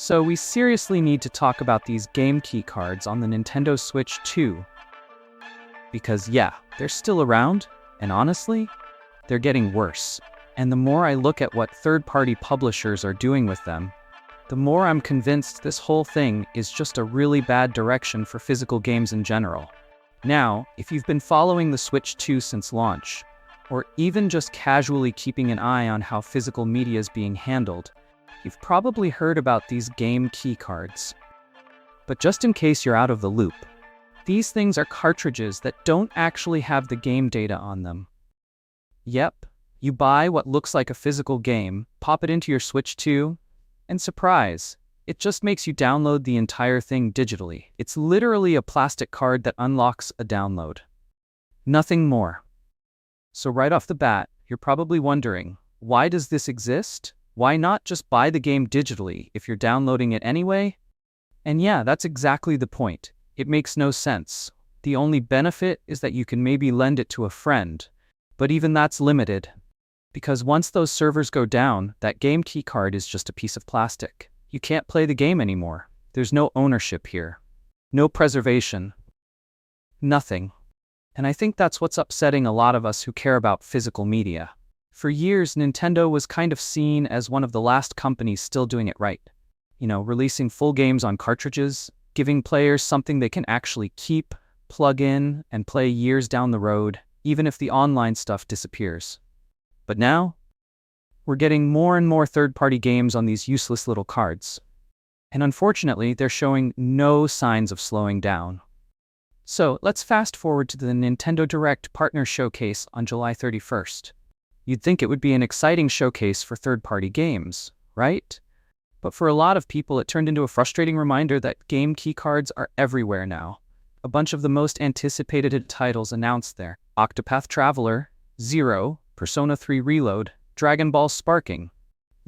So we seriously need to talk about these game key cards on the Nintendo Switch 2. Because yeah, they're still around, and honestly, they're getting worse. And the more I look at what third-party publishers are doing with them, the more I'm convinced this whole thing is just a really bad direction for physical games in general. Now, if you've been following the Switch 2 since launch, or even just casually keeping an eye on how physical media is being handled, you've probably heard about these game key cards. But just in case you're out of the loop, these things are cartridges that don't actually have the game data on them. Yep, you buy what looks like a physical game, pop it into your Switch 2, and surprise, it just makes you download the entire thing digitally. It's literally a plastic card that unlocks a download. Nothing more. So right off the bat, you're probably wondering, why does this exist? Why not just buy the game digitally if you're downloading it anyway? And yeah, that's exactly the point. It makes no sense. The only benefit is that you can maybe lend it to a friend, but even that's limited. Because once those servers go down, that game key card is just a piece of plastic. You can't play the game anymore. There's no ownership here. No preservation. Nothing. And I think that's what's upsetting a lot of us who care about physical media. For years, Nintendo was kind of seen as one of the last companies still doing it right. Releasing full games on cartridges, giving players something they can actually keep, plug in, and play years down the road, even if the online stuff disappears. But now, we're getting more and more third-party games on these useless little cards. And unfortunately, they're showing no signs of slowing down. So, let's fast forward to the Nintendo Direct Partner Showcase on July 31st. You'd think it would be an exciting showcase for third-party games, right? But for a lot of people, it turned into a frustrating reminder that game key cards are everywhere now. A bunch of the most anticipated titles announced there: Octopath Traveler, Zero, Persona 3 Reload, Dragon Ball Sparking,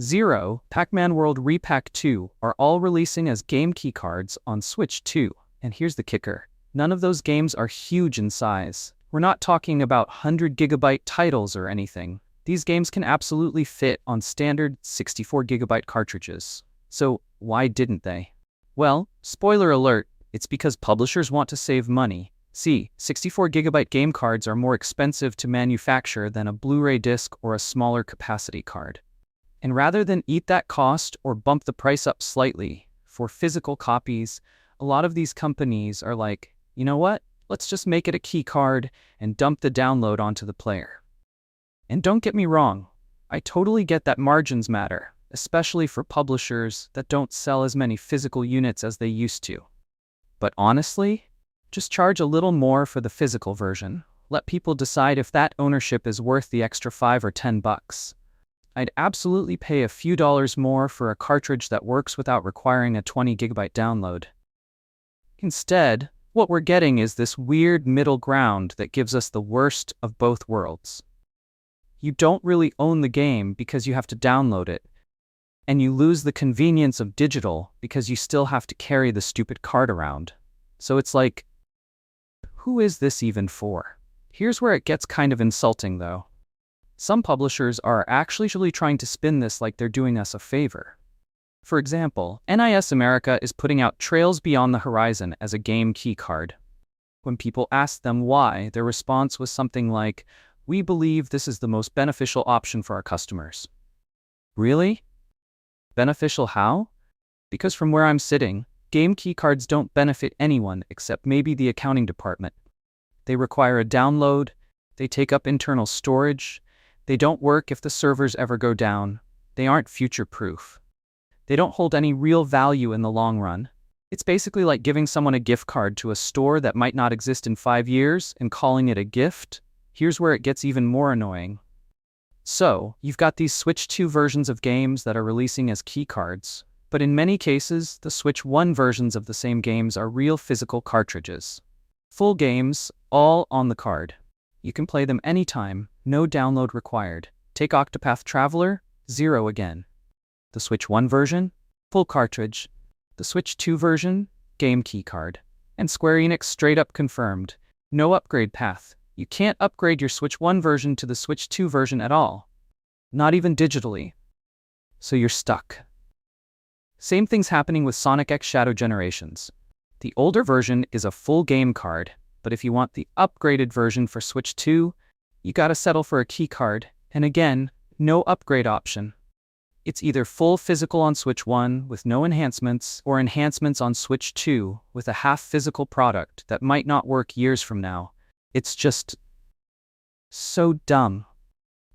Zero, Pac-Man World Repack 2 are all releasing as game key cards on Switch 2. And here's the kicker. None of those games are huge in size. We're not talking about 100-gigabyte titles or anything. These games can absolutely fit on standard 64-gigabyte cartridges. So why didn't they? Well, spoiler alert, it's because publishers want to save money. See, 64-gigabyte game cards are more expensive to manufacture than a Blu-ray disc or a smaller capacity card. And rather than eat that cost or bump the price up slightly for physical copies, a lot of these companies are like, you know what? Let's just make it a key card and dump the download onto the player. And don't get me wrong, I totally get that margins matter, especially for publishers that don't sell as many physical units as they used to. But honestly, just charge a little more for the physical version. Let people decide if that ownership is worth the extra $5 or $10. I'd absolutely pay a few dollars more for a cartridge that works without requiring a 20-gigabyte download. Instead, what we're getting is this weird middle ground that gives us the worst of both worlds. You don't really own the game because you have to download it, and you lose the convenience of digital because you still have to carry the stupid card around. So it's like, who is this even for? Here's where it gets kind of insulting, though. Some publishers are actually trying to spin this like they're doing us a favor. For example, NIS America is putting out Trails Beyond the Horizon as a game key card. When people asked them why, their response was something like, "We believe this is the most beneficial option for our customers." Really? Beneficial how? Because from where I'm sitting, game key cards don't benefit anyone except maybe the accounting department. They require a download, they take up internal storage, they don't work if the servers ever go down, they aren't future-proof. They don't hold any real value in the long run. It's basically like giving someone a gift card to a store that might not exist in 5 years and calling it a gift. Here's where it gets even more annoying. So, you've got these Switch 2 versions of games that are releasing as key cards, but in many cases, the Switch 1 versions of the same games are real physical cartridges. Full games, all on the card. You can play them anytime, no download required. Take Octopath Traveler, Zero again. The Switch 1 version, full cartridge. The Switch 2 version, game key card. And Square Enix straight up confirmed, no upgrade path. You can't upgrade your Switch 1 version to the Switch 2 version at all. Not even digitally. So you're stuck. Same thing's happening with Sonic X Shadow Generations. The older version is a full game card, but if you want the upgraded version for Switch 2, you gotta settle for a key card, and again, no upgrade option. It's either full physical on Switch 1 with no enhancements, or enhancements on Switch 2 with a half physical product that might not work years from now. It's just so dumb.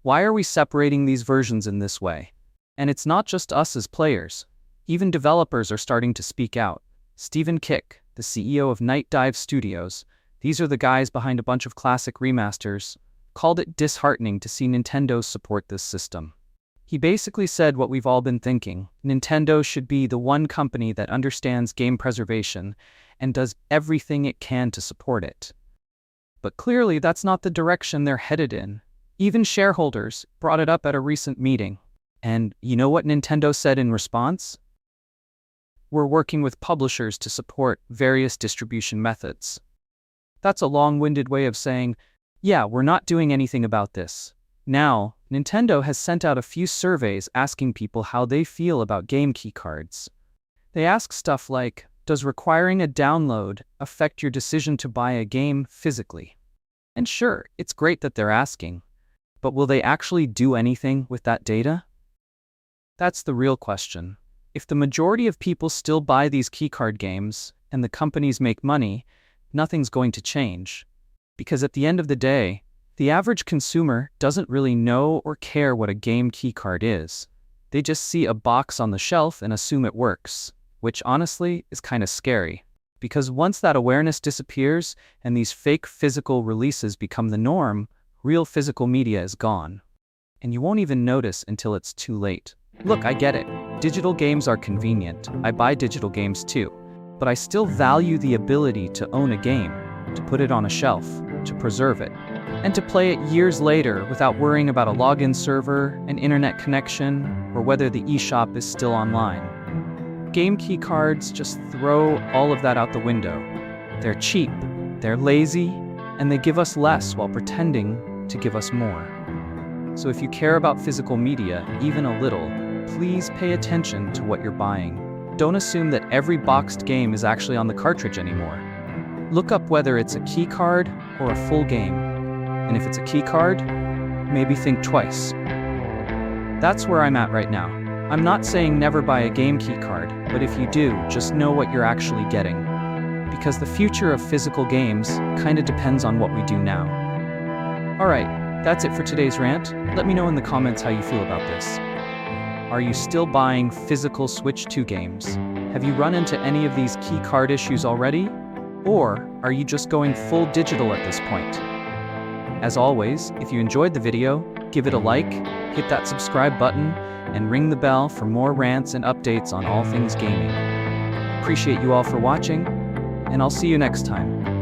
Why are we separating these versions in this way? And it's not just us as players. Even developers are starting to speak out. Stephen Kick, the CEO of Night Dive Studios, these are the guys behind a bunch of classic remasters, called it disheartening to see Nintendo support this system. He basically said what we've all been thinking: Nintendo should be the one company that understands game preservation and does everything it can to support it. But clearly that's not the direction they're headed in. Even shareholders brought it up at a recent meeting. And you know what Nintendo said in response? We're working with publishers to support various distribution methods. That's a long-winded way of saying, yeah, we're not doing anything about this. Now, Nintendo has sent out a few surveys asking people how they feel about game keycards. They ask stuff like, does requiring a download affect your decision to buy a game physically? And sure, it's great that they're asking, but will they actually do anything with that data? That's the real question. If the majority of people still buy these keycard games, and the companies make money, nothing's going to change. Because at the end of the day, the average consumer doesn't really know or care what a game keycard is. They just see a box on the shelf and assume it works, which honestly is kind of scary. Because once that awareness disappears and these fake physical releases become the norm, real physical media is gone. And you won't even notice until it's too late. Look, I get it. Digital games are convenient. I buy digital games too. But I still value the ability to own a game, to put it on a shelf, to preserve it, and to play it years later without worrying about a login server, an internet connection, or whether the eShop is still online. Game key cards just throw all of that out the window. They're cheap, they're lazy, and they give us less while pretending to give us more. So if you care about physical media, even a little, please pay attention to what you're buying. Don't assume that every boxed game is actually on the cartridge anymore. Look up whether it's a key card or a full game. And if it's a key card, maybe think twice. That's where I'm at right now. I'm not saying never buy a game key card, but if you do, just know what you're actually getting. Because the future of physical games kinda depends on what we do now. Alright, that's it for today's rant. Let me know in the comments how you feel about this. Are you still buying physical Switch 2 games? Have you run into any of these key card issues already? Or are you just going full digital at this point? As always, if you enjoyed the video, give it a like, hit that subscribe button, and ring the bell for more rants and updates on all things gaming. Appreciate you all for watching, and I'll see you next time.